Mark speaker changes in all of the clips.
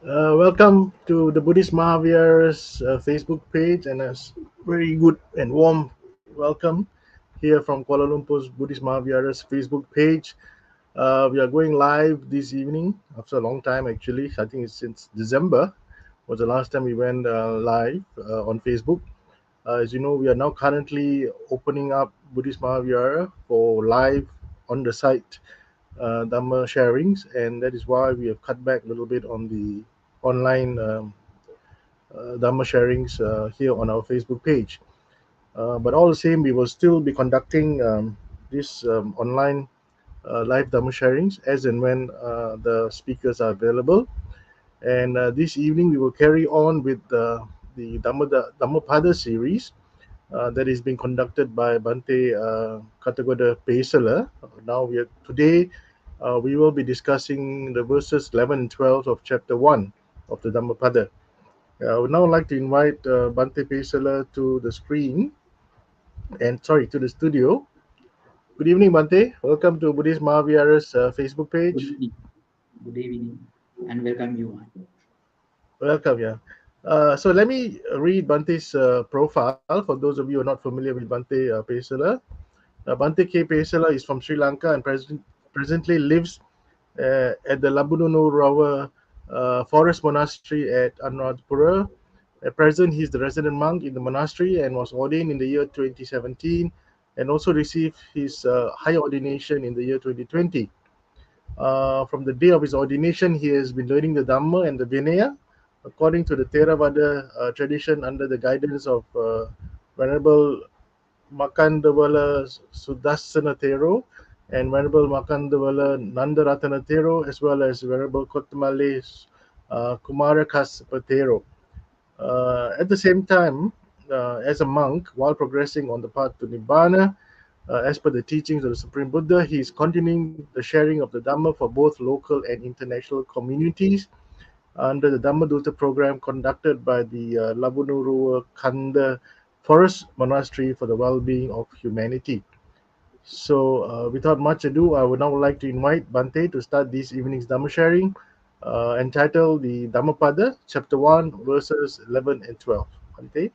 Speaker 1: Welcome to the Buddhist Mahavir's Facebook page and very good and warm welcome here from Kuala Lumpur's Buddhist Mahavir's Facebook page. We are going live this evening after a long time actually. I think it's since December was the last time we went live on Facebook. As you know, we are now currently opening up Buddhist Mahavira for live on the site Dhamma sharings, and that is why we have cut back a little bit on the online Dhamma sharings here on our Facebook page. But all the same, we will still be conducting this online live Dhamma sharings as and when the speakers are available. And this evening, we will carry on with the Dhammapada series that is being conducted by Bhante Katagoda Pesala. Now today we will be discussing the verses 11 and 12 of chapter 1 of the Dhammapada. I would now like to invite Bhante Pesala to the screen and to the studio. Good evening, Bhante. Welcome to Buddhist Mahavira's Facebook
Speaker 2: Good
Speaker 1: page.
Speaker 2: evening. Good evening, and welcome you.
Speaker 1: Welcome, yeah. So let me read Bhante's profile for those of you who are not familiar with Bhante Pesala. Bhante K. Pesala is from Sri Lanka and presently lives at the Labununu Forest Monastery at Anuradhapura. At present, he is the resident monk in the monastery and was ordained in the year 2017 and also received his higher ordination in the year 2020. From the day of his ordination, he has been learning the Dhamma and the Vinaya according to the Theravada tradition under the guidance of Venerable Makandavala Sudassana Thero and Venerable Makandavala Nandaratana Thero, as well as Venerable Kottamale Kumarakasapa Thero. At the same time, as a monk, while progressing on the path to Nibbana, as per the teachings of the Supreme Buddha, he is continuing the sharing of the Dhamma for both local and international communities under the Dhammadutta program conducted by the Labunuru Kanda Forest Monastery for the well-being of humanity. So, without much ado, I would now like to invite Bhante to start this evening's Dhamma sharing, entitled the Dhammapada, Chapter 1, verses 11 and 12. Bhante?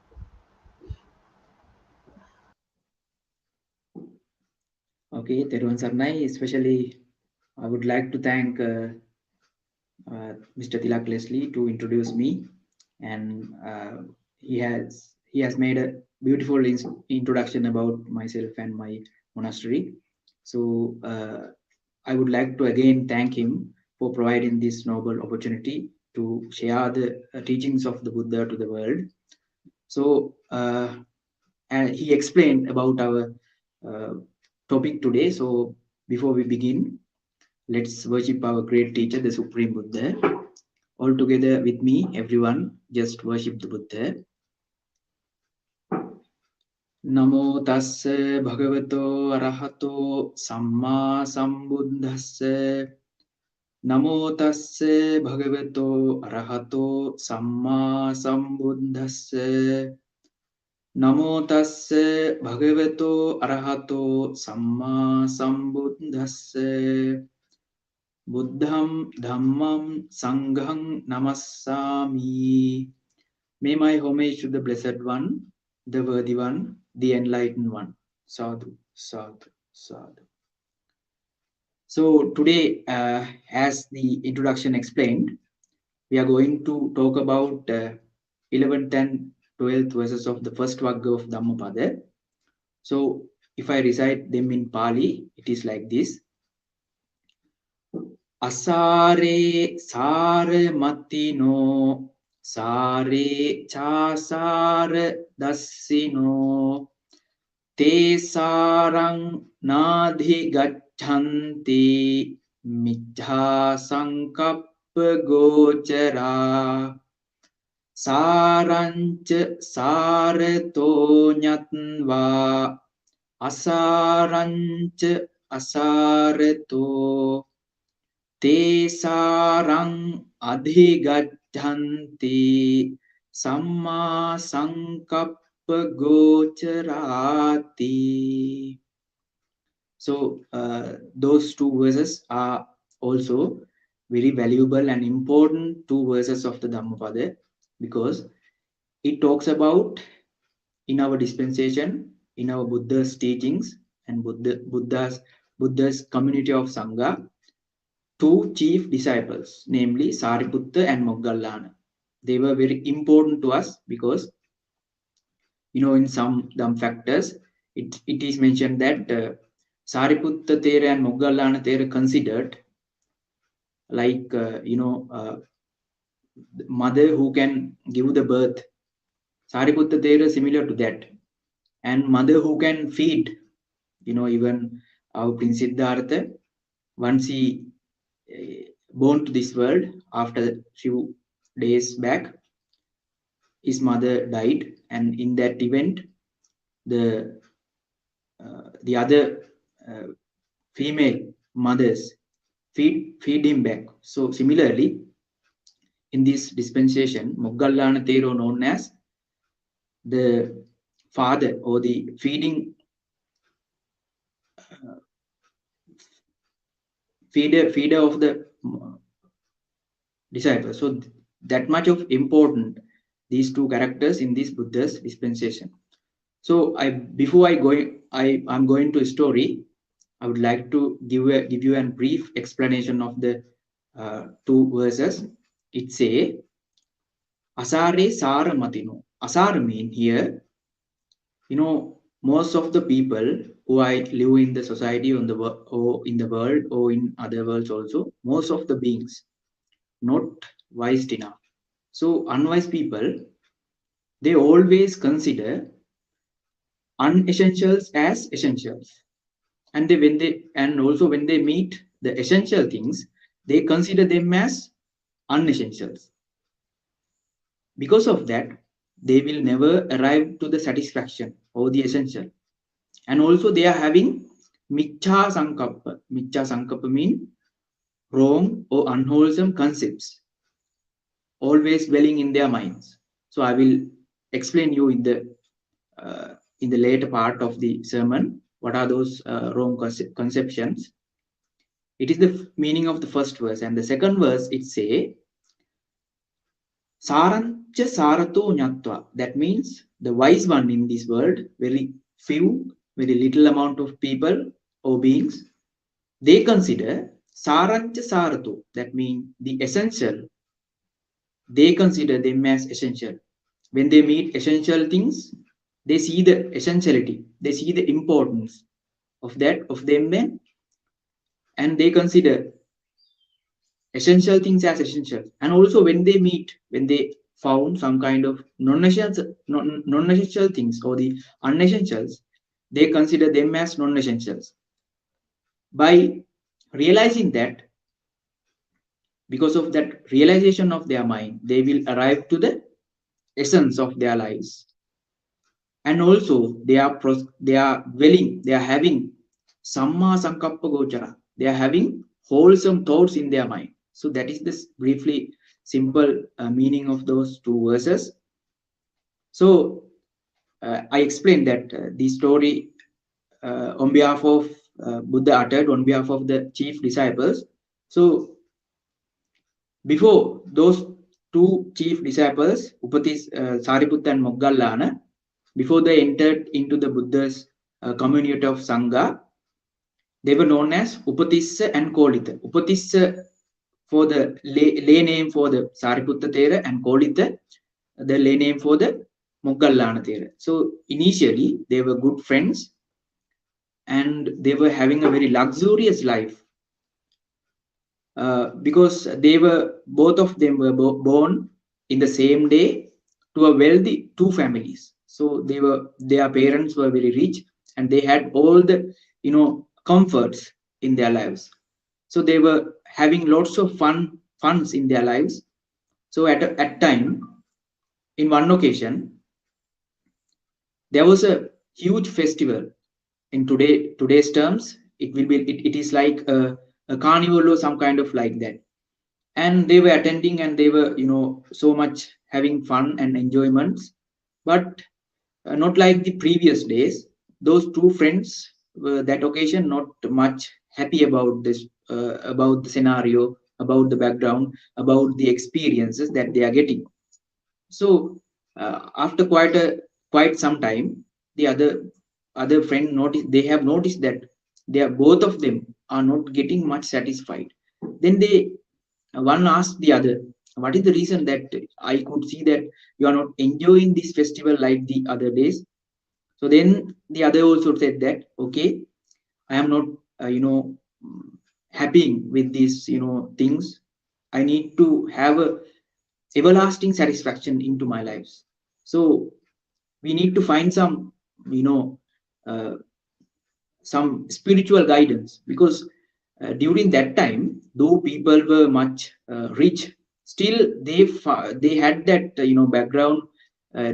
Speaker 2: Okay, Teruvan Sarnai, especially I would like to thank Mr. Tilak Leslie to introduce me, and he has made a beautiful introduction about myself and my monastery. So I would like to again thank him for providing this noble opportunity to share the teachings of the Buddha to the world. So and he explained about our uh, topic today. So before we begin, let's worship our great teacher, the Supreme Buddha. All together with me, everyone, just worship the Buddha. Namo tassa bhagavato arahato samma sambuddhassa. Namo tassa bhagavato arahato samma sambuddhassa. Namo tassa bhagavato arahato samma sambuddhassa. Buddham dhammam sangham namassami. May my homage to the Blessed One, the Worthy One, the Enlightened One. Sadhu, sadhu, sadhu. So today, as the introduction explained, we are going to talk about 11th and 12th verses of the first Vagga of Dhammapada. So if I recite them in Pali, it is like this. Asare sare matino sare chasare dassino te sarang nadhi gacchanti middha sankappa gochara sarancha sarato nyatva asarancha asarato te sarang adhigachanti samma sankappa gocarati. So those two verses are also very valuable and important two verses of the Dhammapada, because it talks about in our dispensation, in our Buddha's teachings and Buddha's community of Sangha, two chief disciples, namely Sariputta and Moggallana. They were very important to us because, in some Dham factors, it is mentioned that Sariputta Thera and Moggallana Thera considered like, mother who can give the birth. Sariputta Thera similar to that. And mother who can feed, even our Prince Siddhartha, once he born to this world, after few days back, his mother died, and in that event, the other female mothers feed him back. So similarly, in this dispensation, Moggallana Thero, known as the father or the feeding feeder of the disciples. So that much of important these two characters in this Buddha's dispensation. So I'm going to a story. I would like to give you a brief explanation of the two verses. It say Asare Sara Matino. Asara mean here, most of the people who I live in the society or in the world or in other worlds also, most of the beings not wise enough. So unwise people, they always consider unessentials as essentials, and also when they meet the essential things, they consider them as unessentials. Because of that, they will never arrive to the satisfaction or the essential. And also they are having michcha sankappa. Michcha sankappa mean wrong or unwholesome concepts always dwelling in their minds. So I will explain you in the later part of the sermon what are those wrong conceptions. It is the meaning of the first verse, and the second verse it say Sarancha Sarato Nyatva. That means the wise one in this world, very few, very little amount of people or beings, they consider Sarancha Sarato. That means the essential, they consider them as essential. When they meet essential things, they see the essentiality, they see the importance of them then, and they consider essential things as essential. And also when they found some kind of non-essential things or the unessentials, they consider them as non-essentials. By realizing that, because of that realization of their mind, they will arrive to the essence of their lives. And also they are dwelling, they are having samma sankappa gochara, they are having wholesome thoughts in their mind. So that is this briefly simple meaning of those two verses. So I explained that the story on behalf of Buddha uttered on behalf of the chief disciples. So before those two chief disciples, Sariputta and Moggallana, before they entered into the Buddha's community of Sangha, they were known as Upatissa and Kolita. Upatissa for the lay name for the Sariputta Thera, and Kolita the lay name for the Moggallana Thera. So initially they were good friends and they were having a very luxurious life because both of them were born in the same day to a wealthy two families. So their parents were very rich and they had all the comforts in their lives. So they were having lots of funds in their lives. So at time, in one occasion, there was a huge festival. In today's terms, it is like a carnival or some kind of like that. And they were attending and they were so much having fun and enjoyments, but not like the previous days. Those two friends were that occasion not much happy about this about the scenario, about the background, about the experiences that they are getting. So after quite some time, the other friend noticed, they have noticed that they are, both of them are not getting much satisfied. Then they, one asked the other, what is the reason that I could see that you are not enjoying this festival like the other days? So then the other also said that, okay, I am not, happy with these, things. I need to have a everlasting satisfaction into my lives. So we need to find some, you know, uh, some spiritual guidance, because during that time, though people were much rich, still they had that background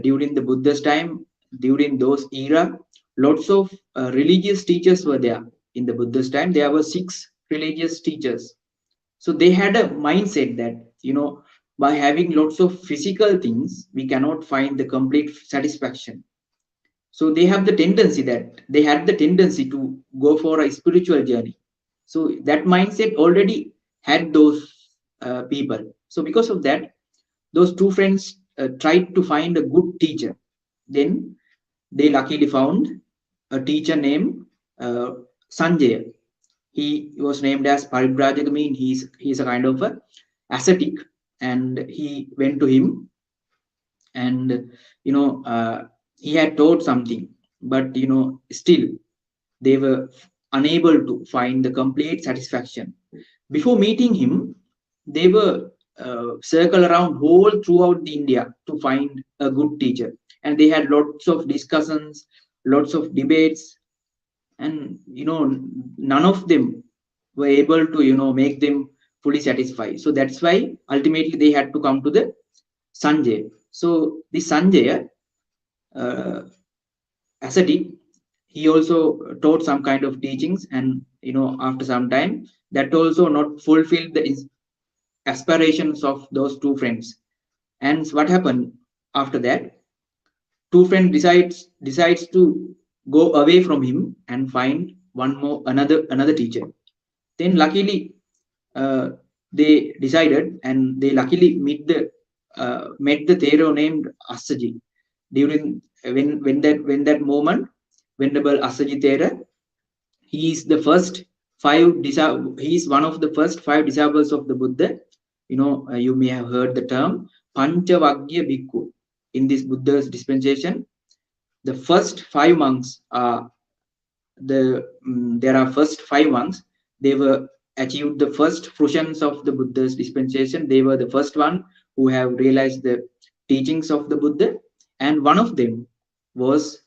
Speaker 2: during the Buddha's time. During those era, lots of religious teachers were there. In the Buddha's time, there were 6 religious teachers. So they had a mindset that, by having lots of physical things, we cannot find the complete satisfaction. So they have the tendency that they had the tendency to go for a spiritual journey. So that mindset already had those people. So because of that, those two friends tried to find a good teacher. Then they luckily found a teacher named uh, Sanjay. He was named as Paribrajaka, mean he's a kind of a ascetic, and he went to him, and he had taught something, but still they were unable to find the complete satisfaction. Before meeting him, they were circle around whole throughout the India to find a good teacher, and they had lots of discussions, lots of debates, and none of them were able to make them fully satisfied. So that's why ultimately they had to come to the Sanjay. So the Sanjay, uh, ascetic, he also taught some kind of teachings, and after some time, that also not fulfilled the aspirations of those two friends. And what happened after that? Two friends decides to go away from him and find another teacher. Then luckily, uh, they decided, and they luckily met the Thera named Asaji. During when that moment, Venerable Asaji Thera, he is the first he is one of the first 5 disciples of the Buddha. You may have heard the term Panchavagya Bhikkhu. In this Buddha's dispensation, the first 5 monks are there are first 5 monks. They were achieved the first fruitions of the Buddha's dispensation. They were the first one who have realized the teachings of the Buddha, and one of them was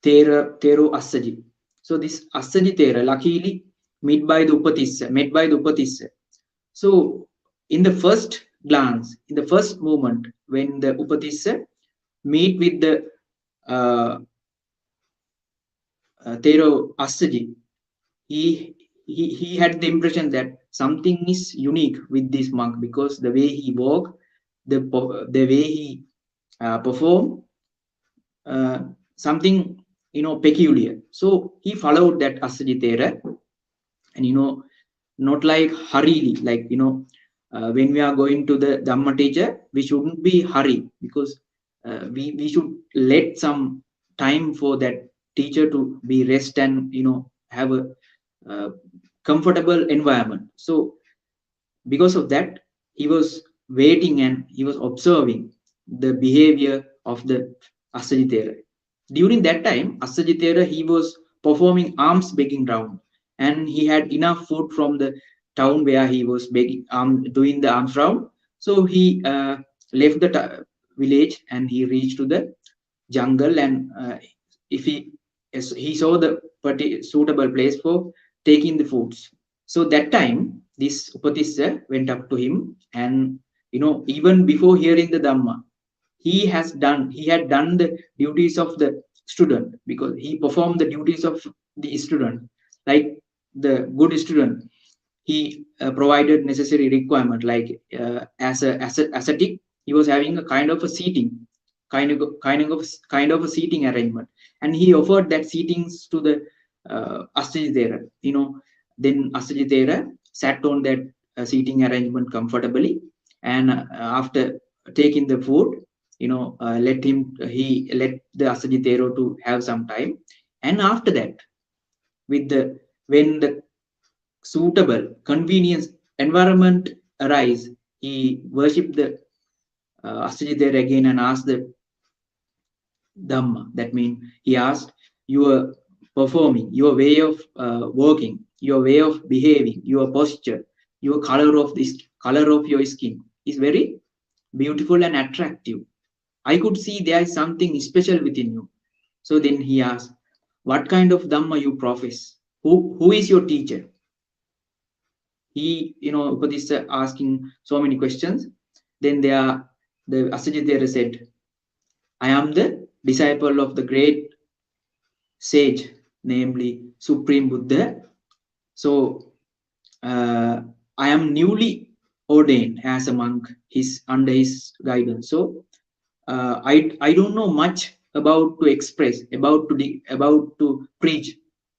Speaker 2: Thero Assaji. So this Assaji Thera luckily met by the Upatissa. So in the first glance, in the first moment, when the Upatissa meet with the uh, Thero Assaji, he had the impression that something is unique with this monk, because the way he walk, the way he perform, uh, something peculiar. So he followed that Assaji Thera, and not like hurriedly, like when we are going to the Dhamma teacher, we shouldn't be hurry, because we should let some time for that teacher to be rest, and have a uh, comfortable environment. So because of that, he was waiting and he was observing the behavior of the Asajitera. During that time, Asajitera, he was performing alms begging round, and he had enough food from the town where he was begging, doing the alms round. So he left the village, and he reached to the jungle, and if he saw the suitable place for taking the foods. So that time, this Upatissa went up to him, and even before hearing the Dhamma, he had done the duties of the student, because he performed the duties of the student, like the good student. He provided necessary requirement, like as a ascetic, he was having a kind of a seating, kind of a seating arrangement, and he offered that seatings to the Astajitera. Then Astajitera sat on that seating arrangement comfortably, and after taking the food, let the Asajitero to have some time, and after that, with the when the suitable convenience environment arise, he worshipped the Asajitero again and asked the Dhamma. That means he asked, your performing, your way of working, your way of behaving, your posture, your color of your skin is very beautiful and attractive. I could see there is something special within you. So then he asked, what kind of Dhamma you profess? Who is your teacher? He, Upadisha asking so many questions. Then the Asajitera said, I am the disciple of the great sage, namely Supreme Buddha. So I am newly ordained as a monk, under his guidance. So I don't know much about to express, about to preach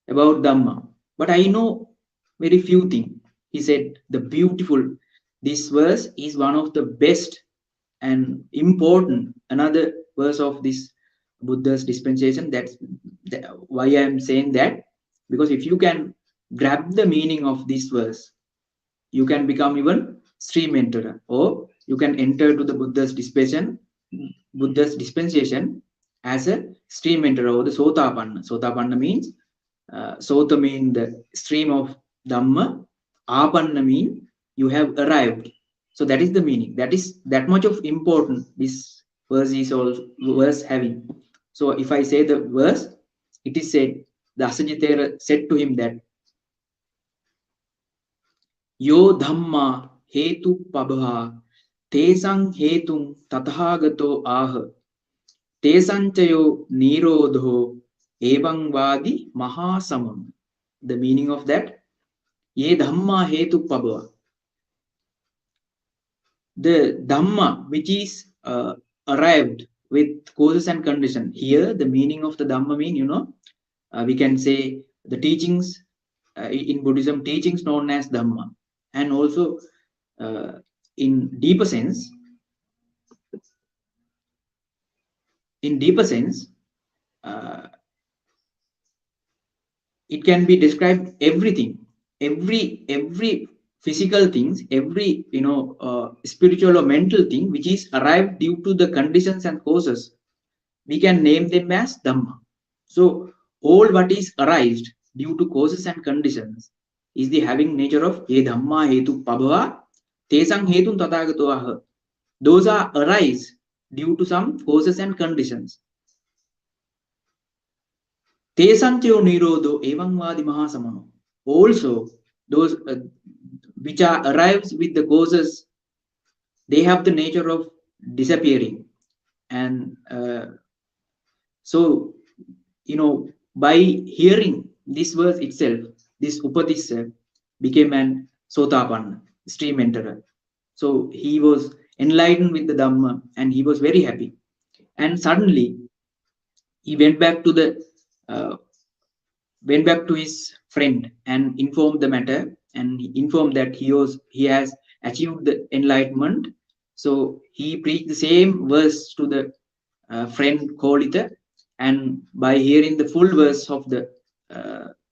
Speaker 2: about Dhamma, but I know very few things. He said the beautiful. This verse is one of the best and important another verse of this Buddha's dispensation. That's why I am saying that, because if you can grab the meaning of this verse, you can become even stream enterer, or you can enter to the Buddha's dispensation as a stream enterer, or the Sotapanna. Sotapanna means Sota mean the stream of Dhamma, Apanna mean you have arrived. So that is the meaning. That is that much of important this verse is also verse having. So if I say the verse, it is said, the Asajitera said to him that Yo Dhamma Hetu Pabha Tesang Hetung Tathagato Ah Tesanchayo Nirodho Evang Vadi Mahasamam. The meaning of that, Ye Dhamma Hetu Pabha. The Dhamma which is arrived with causes and conditions. Here, the meaning of the Dhamma mean, we can say the teachings in Buddhism, teachings known as Dhamma, and also in deeper sense, uh, it can be described everything, every physical things, every spiritual or mental thing which is arrived due to the conditions and causes, we can name them as Dhamma. So all what is arised due to causes and conditions is the having nature of Ye Dhamma Hetu Pabhava Tesang Hetun Tathagatoah. Those are arise due to some causes and conditions. Tesantyo Nirodho Evangvadi Mahasamano. Also, those which are arrives with the causes, they have the nature of disappearing. And so, by hearing this verse itself, this Upadisha became an Sotapanna, stream enterer. So he was enlightened with the Dhamma and he was very happy. And suddenly he went back to his friend and informed the matter, and he informed that he has achieved the enlightenment. So he preached the same verse to the friend Kolita, and by hearing the full verse of the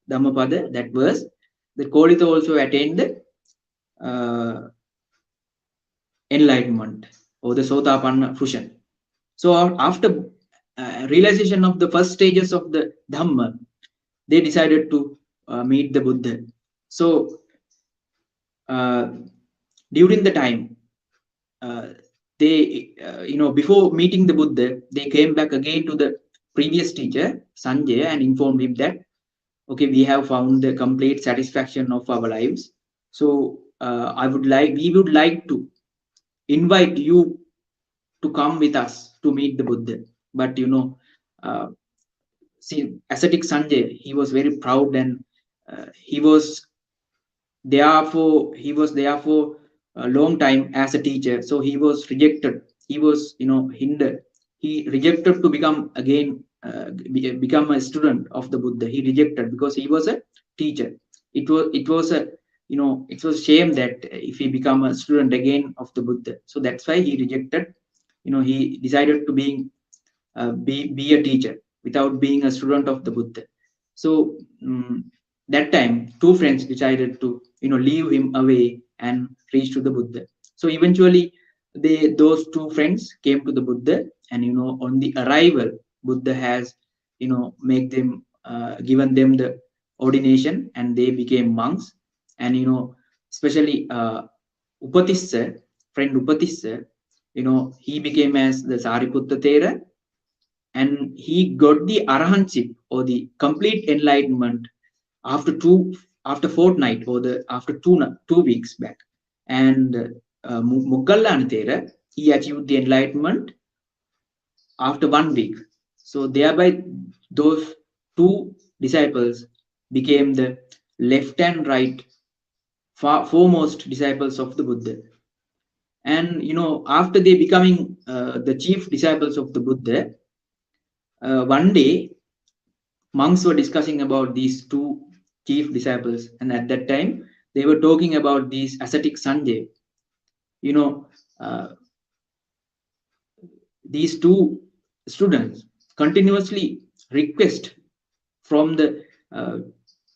Speaker 2: Dhammapada, that verse, the Kolita also attained the enlightenment, or the Sotapanna fruition. So after realization of the first stages of the Dhamma, they decided to meet the Buddha. So during the time, they, before meeting the Buddha, they came back again to the previous teacher, Sanjay, and informed him that, okay, we have found the complete satisfaction of our lives. So we would like to invite you to come with us to meet the Buddha. But see, ascetic Sanjay, he was very proud, and he was there for a long time as a teacher. So he was rejected. He was hindered. He rejected to become again become a student of the Buddha. He rejected because he was a teacher. It was a it was shame that if he become a student again of the Buddha. So that's why he rejected, he decided to be a teacher without being a student of the Buddha. So that time two friends decided to leave him away and reach to the Buddha. So eventually those two friends came to the Buddha, and on the arrival, Buddha has make them given them the ordination, and they became monks. And especially Upatissa, friend Upatissa, he became as the Sariputta Thera, and he got the arahantship or the complete enlightenment after fortnight, or the after 2 weeks back. And Muggallan Thera, he achieved the enlightenment after 1 week. So thereby those two disciples became the left and right foremost disciples of the Buddha. And after they becoming the chief disciples of the Buddha, one day monks were discussing about these two chief disciples, and at that time they were talking about these ascetic Sanjay. you know uh, these two students continuously request from the uh,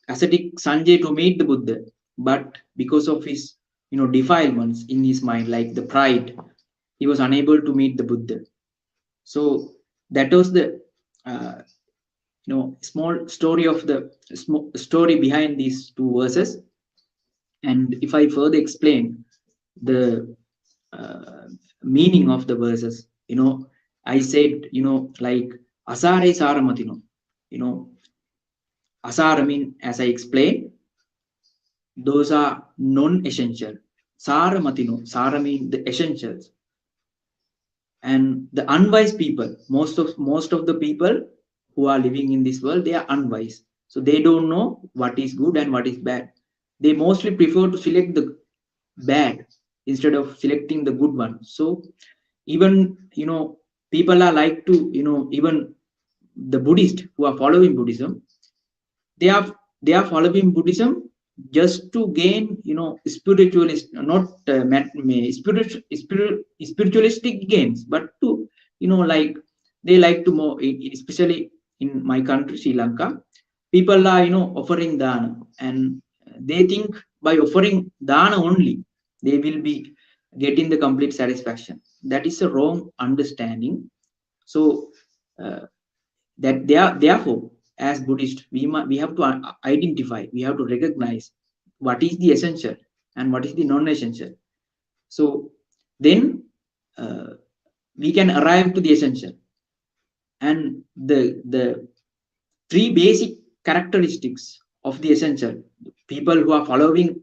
Speaker 2: ascetic Sanjay to meet the Buddha, but because of his defilements in his mind, like the pride, he was unable to meet the Buddha. So that was the uh, small story of the story behind these two verses. And if I further explain the uh, meaning of the verses, I said, like asare saramatino, you know asara mean, as I explained, those are non-essential. Saramatino, sara mean the essentials. And the unwise people, most of the people who are living in this world, they are unwise. So they don't know what is good and what is bad. They mostly prefer to select the bad instead of selecting the good one. So even people are like to even the Buddhist who are following Buddhism, they are following Buddhism just to gain spiritualist, not spiritualistic gains, but to like they like to more, especially in my country Sri Lanka, people are offering dana, and they think by offering dana only they will be getting the complete satisfaction. That is a wrong understanding. So uh, that therefore, as Buddhist, we have to identify, we have to recognize what is the essential and what is the non-essential. So then uh, we can arrive to the essential. And the three basic characteristics of the essential, people who are following,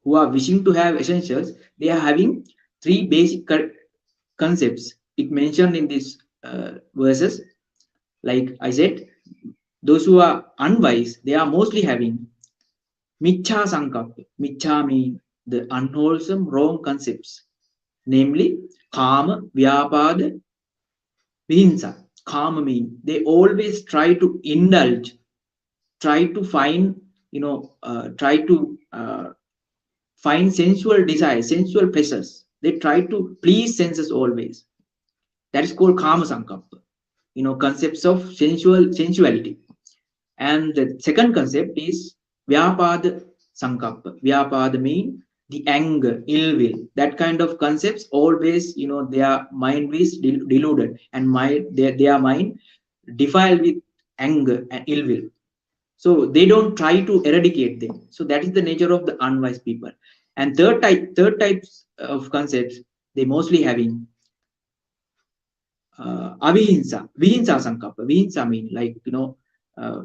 Speaker 2: who are wishing to have essentials, they are having three basic concepts it mentioned in these verses. Like I said, those who are unwise, they are mostly having michha sankappa. Michha mean the unwholesome, wrong concepts, namely kama, vyapada, vihinsa. Kama mean they always try to indulge, try to find, try to find sensual desires, sensual pleasures. They try to please senses always. That is called kama sankappa. Concepts of sensuality. And the second concept is vyapada sankappa. Vyapada mean the anger, ill will. That kind of concepts always, their mind is deluded, and their mind defiled with anger and ill will. So they don't try to eradicate them. So that is the nature of the unwise people. And third types of concepts, they mostly having avihinsa, vihinsa sankappa. Vihinsa mean, like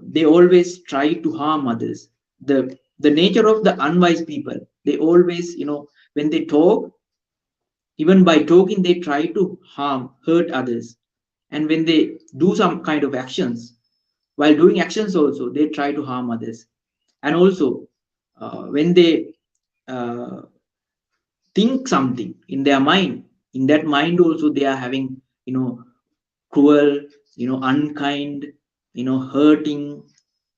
Speaker 2: they always try to harm others. The nature of the unwise people, they always, when they talk, even by talking they try to hurt others. And when they do some kind of actions, while doing actions also they try to harm others. And also when they uh, think something in their mind, in that mind also they are having cruel, unkind, hurting,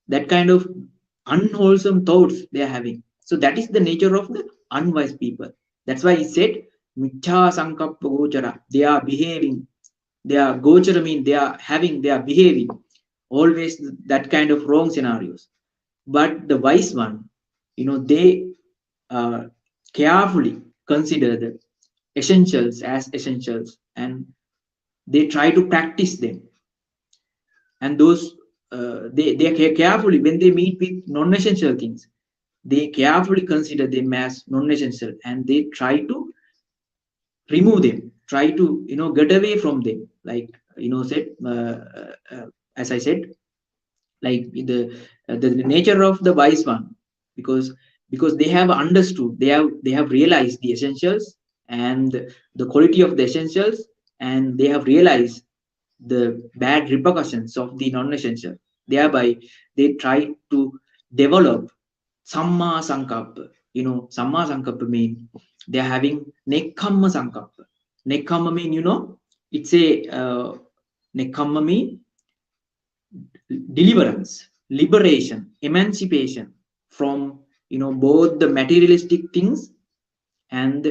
Speaker 2: that kind of unwholesome thoughts they are having. So that is the nature of the unwise people. That's why he said michha sankappa gochara. They are behaving, they are gochara mean they are having, they are behaving always that kind of wrong scenarios. But the wise one, they uh, carefully consider the essentials as essentials, and they try to practice them. And those they carefully, when they meet with non-essential things, they carefully consider them as non-essential, and they try to remove them, try to get away from them, like said as I said, like the nature of the wise one, because they have understood, they have realized the essentials and the quality of the essentials, and they have realized the bad repercussions of the non-essential. Thereby they try to develop samma sankappa. Samma sankappa mean they are having nekkamma sankappa. Nekkamma mean, it's a nekkamma mean deliverance, liberation, emancipation from both the materialistic things and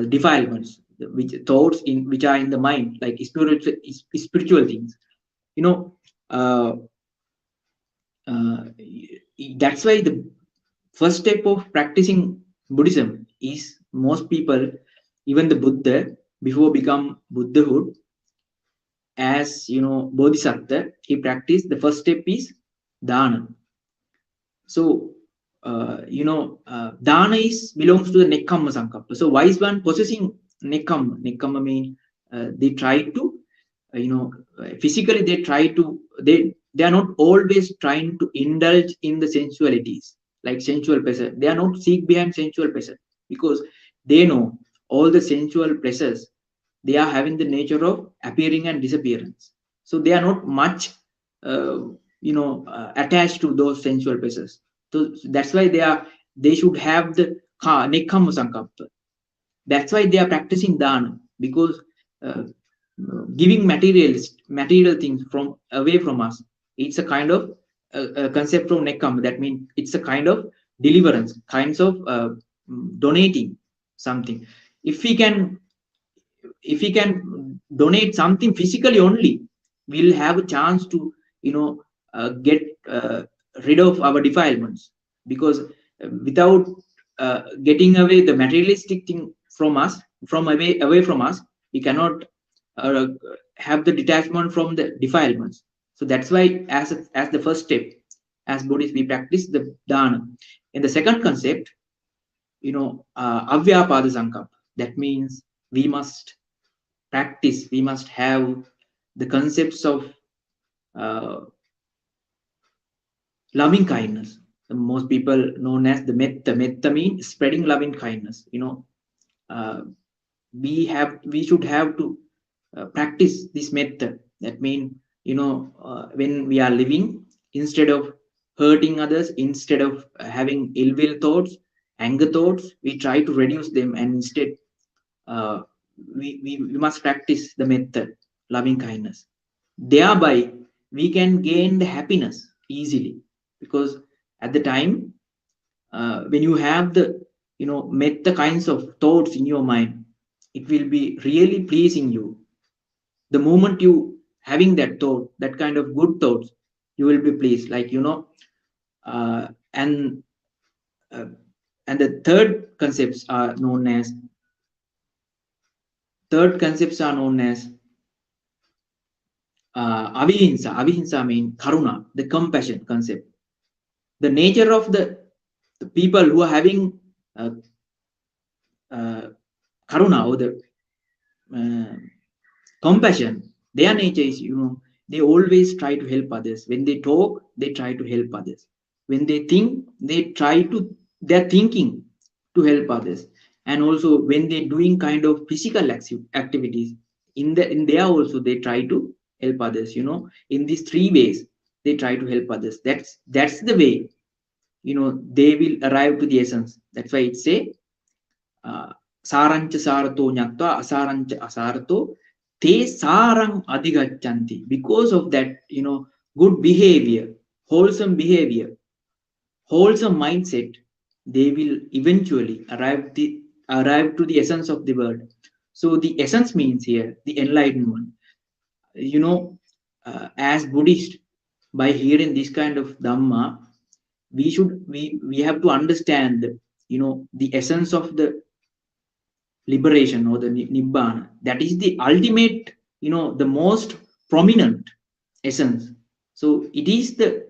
Speaker 2: defilements, which thoughts in which are in the mind, like spiritual things. you know uh, uh, that's why the first step of practicing Buddhism is, most people, even the Buddha, before become Buddhahood, as Bodhisattva, he practiced, the first step is dana. So dana is belongs to the nekkamma sankappa. So wise one possessing nekkamma mean they try to physically they try to, they are not always trying to indulge in the sensualities, like sensual pleasure. They are not seek behind sensual pleasure, because they know all the sensual pleasures, they are having the nature of appearing and disappearance. So they are not much attached to those sensual pleasures. So that's why they should have the nekkamma sankappa. That's why they are practicing dana, because uh, giving material things from away from us, it's a kind of concept from nekam. That means it's a kind of deliverance, kinds of donating something. If we can if we can donate something physically only, we'll have a chance to get rid of our defilements. Because without getting away the materialistic thing from us, from away from us, we cannot uh, have the detachment from the defilements. So that's why, as the first step, as Buddhists, we practice the dana. In the second concept, avyapada sankap. That means we must practice, we must have the concepts of uh, loving kindness. Most people known as the metta. Metta means spreading loving kindness. Uh, we should have to practice this method. That means, when we are living, instead of hurting others, instead of having ill will thoughts, anger thoughts, we try to reduce them, and instead uh, we must practice the method loving kindness. Thereby we can gain the happiness easily, because at the time when you have the met the kinds of thoughts in your mind, it will be really pleasing you. The moment you having that thought, that kind of good thoughts, you will be pleased, like uh, and uh, and the third concepts are known as Avihimsa mean karuna, the compassion concept. The nature of the people who are having uh, uh, karuna, or the uh, compassion, their nature is, they always try to help others. When they talk, they try to help others. When they think, they're thinking to help others. And also when they're doing kind of physical activities, in there also they try to help others. In these three ways they try to help others. That's the way they will arrive to the essence. That's why it say sarancha sarato nyatva asarancha asarato te sarang adhigachanti. Because of that, good behavior, wholesome mindset, they will eventually arrive to the essence of the word. So the essence means here the enlightened one. You know, as Buddhist, by hearing this kind of Dhamma, we have to understand, the essence of the liberation or the nibbana. That is the ultimate, the most prominent essence. So it is the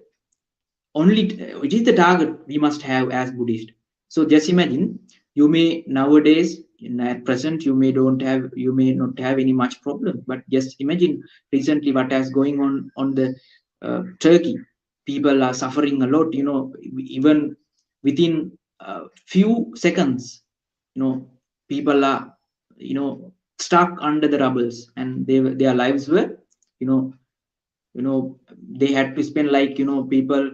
Speaker 2: target we must have as Buddhist. So just imagine, you may nowadays, at present, you may not have any much problem, but just imagine recently what has going on the Turkey. People are suffering a lot, even within few seconds, you know people are, stuck under the rubbles, and their lives were, you know you know they had to spend, like, people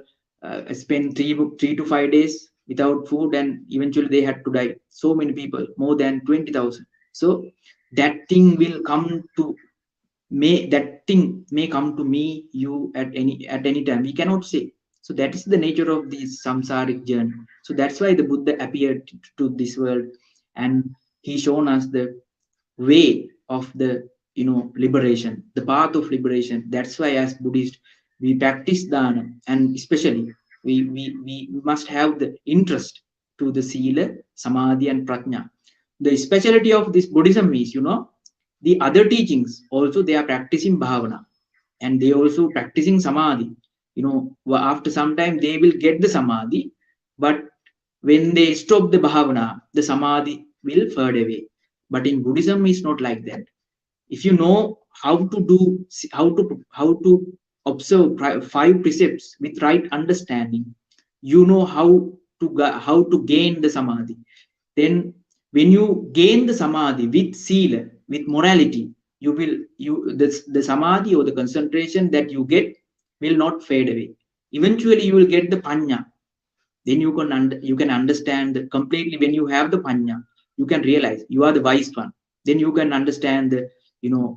Speaker 2: spend 3 to 5 days without food, and eventually they had to die. So many people, more than 20,000. So that thing will come to that thing may come to me, you, at any time, we cannot say. So that is the nature of this samsaric journey. So that's why the Buddha appeared to this world, and he shown us the way of the, liberation, the path of liberation. That's why as Buddhist, we practice dana, and especially we must have the interest to the sila, samadhi, and prajna. The specialty of this Buddhism is, the other teachings also, they are practicing bhavana, and they also practicing samadhi. After some time they will get the samadhi, but when they stop the bhavana, the samadhi will fade away. But in Buddhism, it's not like that. If you know how to do, how to observe five precepts with right understanding, you know how to gain the samadhi. Then when you gain the samadhi with sila, with morality, the samadhi or the concentration that you get will not fade away. Eventually you will get the panya. Then you can understand completely. When you have the panya, you can realize you are the wise one. Then you can understand the,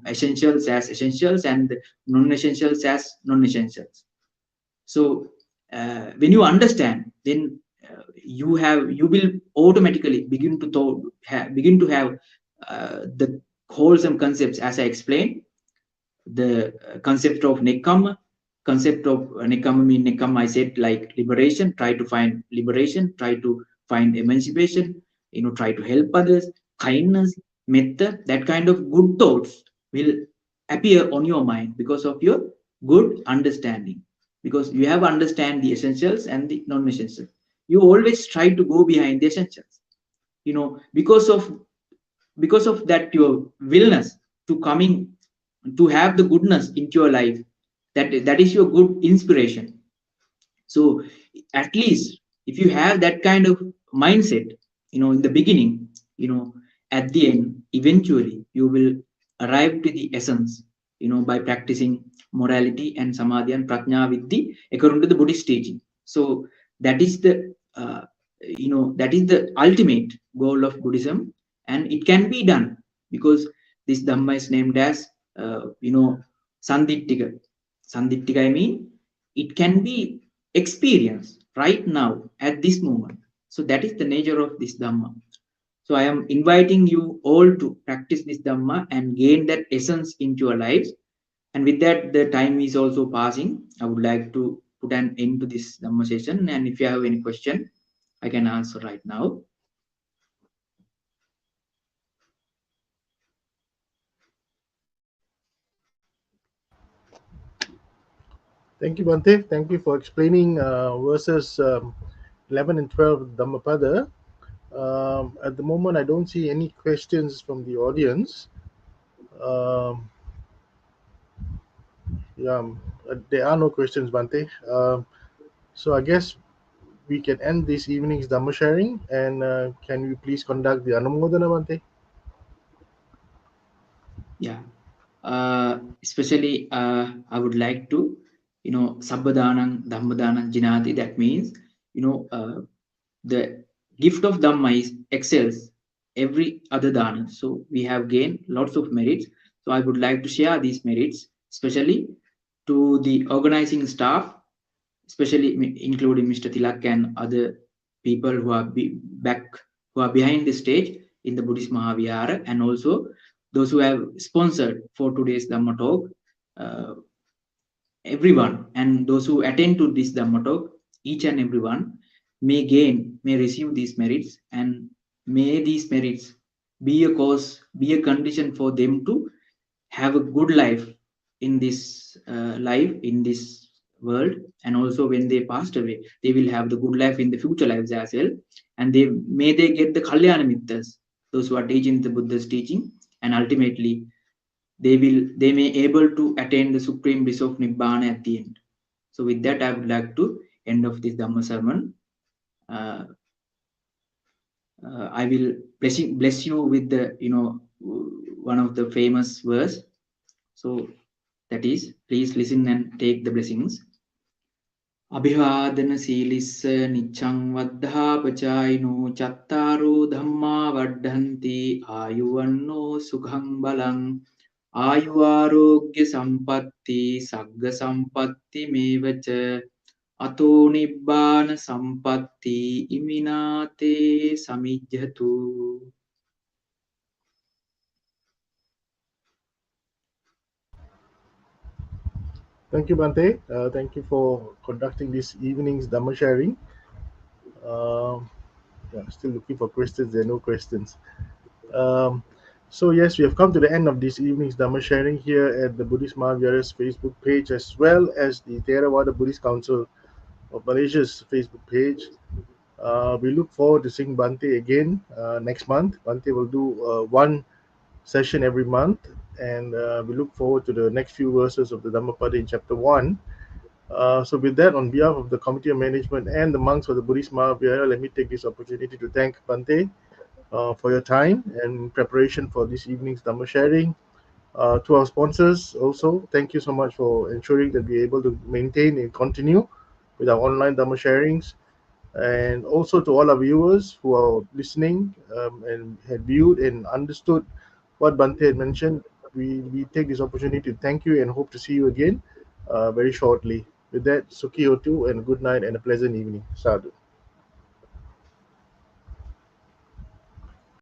Speaker 2: essentials as essentials, and the non-essentials as non-essentials. So when you understand, then you will automatically begin to have the wholesome concepts, as I explained. The concept of nekama. Concept of nekama mean, nekama, I said, like liberation. Try to find liberation, try to find emancipation, try to help others. Kindness, metta, that kind of good thoughts will appear on your mind because of your good understanding. Because you have understand the essentials and the non-essentials, you always try to go behind the essentials. Because of that, your willness to coming to have the goodness into your life, that is your good inspiration. So at least if you have that kind of mindset, in the beginning, at the end, eventually you will arrive to the essence, by practicing morality and samadhi and prajna with the according to the Buddhist teaching. So that is the ultimate goal of Buddhism, and it can be done because this Dhamma is named as sandittika. Sandittika, I mean, it can be experienced right now at this moment. So that is the nature of this Dhamma. So I am inviting you all to practice this Dhamma and gain that essence into your lives. And with that, the time is also passing. I would like to put an end to this Dhamma session. And if you have any question, I can answer right now.
Speaker 1: Thank you, Bhante. Thank you for explaining verses 11 and 12 of Dhammapada. At the moment, I don't see any questions from the audience. Um, yeah, there are no questions, Bhante. So I guess we can end this evening's Dhamma sharing. And can you please conduct the Anumodana, Bhante?
Speaker 2: Yeah. Especially, I would like to, Sabbadanan, Dhammadanam, Jinati. That means, the gift of Dhamma excels every other dana. So we have gained lots of merits. So I would like to share these merits, especially to the organizing staff, especially including Mr. Tilak and other people who are back, who are behind the stage in the Buddhist Mahavihara, and also those who have sponsored for today's Dhamma talk. Uh, Everyone and those who attend to this Dhamma talk, each and everyone may gain, may receive these merits, and may these merits be a cause, be a condition for them to have a good life in this life, in this world, and also when they passed away, they will have the good life in the future lives as well. And they get the Kalyana Mittas, those who are teaching the Buddha's teaching, and ultimately they may able to attain the supreme bliss of nibbana at the end. So with that, I would like to end of this Dhamma sermon. uh, I will bless you with the one of the famous verse. So that is, please listen and take the blessings. Abhivadana silissa nichang vaddha pachayino chattaru dhamma vaddhanti ayuvanno sukhang balang ආයුආරෝග්‍ය සම්පatti සග්ග සම්පatti මේවච අතෝ නිබ්බාන සම්පatti ඉමිනාතේ සමිජ්ජතු.
Speaker 1: Thank you, Bhante. Thank you for conducting this evening's Dhamma sharing. Um, yeah, still looking for questions. There are no questions. Um, so yes, we have come to the end of this evening's Dhamma sharing here at the Buddhist Mahavihara's Facebook page, as well as the Theravada Buddhist Council of Malaysia's Facebook page. We look forward to seeing Bhante again next month. Bhante will do one session every month, and we look forward to the next few verses of the Dhammapada in chapter 1. So with that, on behalf of the Committee of Management and the monks of the Buddhist Mahavihara, let me take this opportunity to thank Bhante for your time and preparation for this evening's Dhamma sharing. To our sponsors also, thank you so much for ensuring that we're able to maintain and continue with our online Dhamma sharings. And also to all our viewers who are listening and had viewed and understood what Bhante had mentioned, we take this opportunity to thank you and hope to see you again very shortly. With that, Sukhi Hotu and good night and a pleasant evening. Sadhu.